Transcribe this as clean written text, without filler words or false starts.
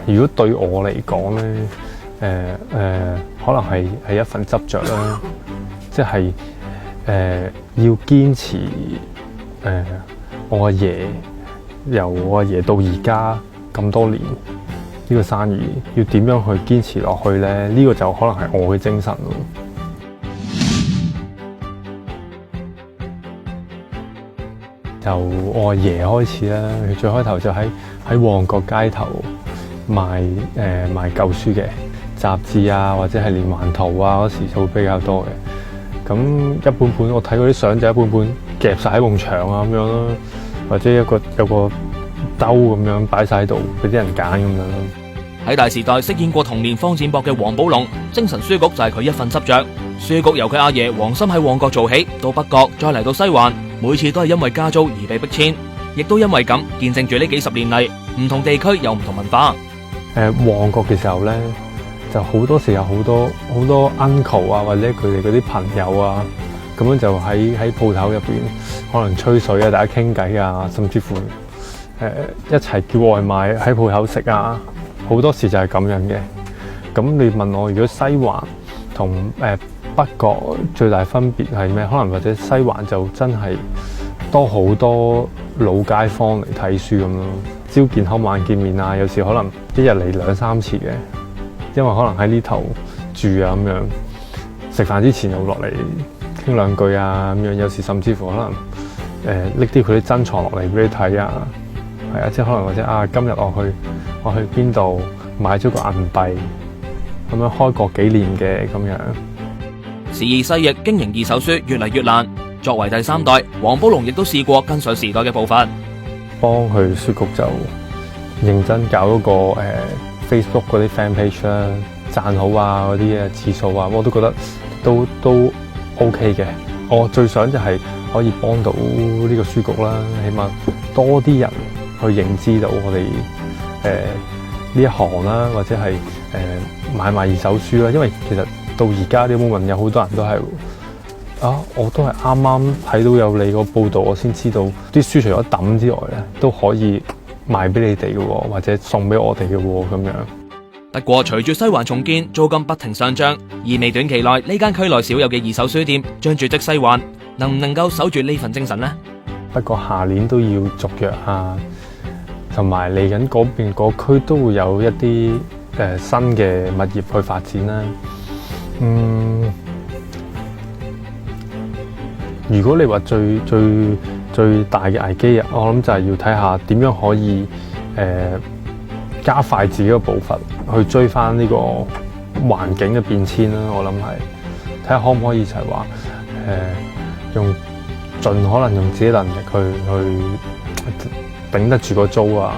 如果對我嚟講咧，可能係一份執着啦，即係要堅持我阿爺由我阿爺到而家咁多年呢個生意，要點樣去堅持落去咧？呢個就可能係我嘅精神咯。由我阿爺開始啦，佢最開頭就喺旺角街頭賣舊書嘅雜誌啊，或者係連環圖啊，嗰時就會比較多嘅。咁一本本我睇嗰啲相就一本本夾晒喺埲牆啊咁樣咯，或者有個兜咁樣擺晒喺度俾啲人揀咁樣咯。喺大時代飾演過童年方展博嘅王寶龍，精神書局就係佢一份執着。書局由佢阿爺黃琛喺旺角做起，到北角，再嚟到西環，每次都係因為加租而被迫遷，亦都因為咁見證住呢幾十年嚟唔同地區有唔同文化。旺角嘅時候咧，就好多時有好多 uncle 啊，或者佢哋嗰啲朋友啊，咁樣就喺鋪頭入邊可能吹水啊，大家傾偈啊，甚至乎一齊叫外賣喺鋪頭食啊，好多時就係咁樣嘅。咁你問我，如果西環同北角最大分別係咩？可能或者西環就真係多好多老街坊嚟睇書咁咯，朝見口晚見面啊，有時可能一日嚟2-3次嘅，因為可能喺呢頭住啊咁樣，食飯之前又落嚟傾兩句啊咁樣，有時甚至乎可能拎啲佢啲珍藏落嚟俾你睇啊，係啊，即係可能或者啊今日我去邊度買咗個銀幣，咁樣開過幾年嘅咁樣。時移世易，經營二手書越嚟越難。作為第三代，王寶龍亦都試過跟上時代嘅步伐，幫佢書局就認真搞嗰個Facebook 嗰啲 fan page 啦，讚好啊嗰啲指數啊，我都覺得都 OK 嘅。我最想就係可以幫到呢個書局啦，起碼多啲人去認知到我哋呢一行啦，或者係買賣二手書啦，因為其實到而家呢個 moment有好多人都係我都係啱啱睇到有你個報道，我先知道啲書除咗抌之外咧，都可以賣俾你哋嘅，或者送俾我哋嘅咁樣。不過隨住西環重建，租金不停上漲，意味短期內呢間區內少有嘅二手書店將駐職西環，能唔能夠守住呢份精神呢？不過下年都要續約啊，同埋嚟緊嗰邊嗰區都會有一啲新嘅物業去發展啦。如果你話最大嘅危機，我諗就係要睇下點樣可以加快自己嘅步伐，去追翻呢個環境嘅變遷啦。我諗係睇下可唔可以就係話用盡可能用自己能力去頂得住個租啊。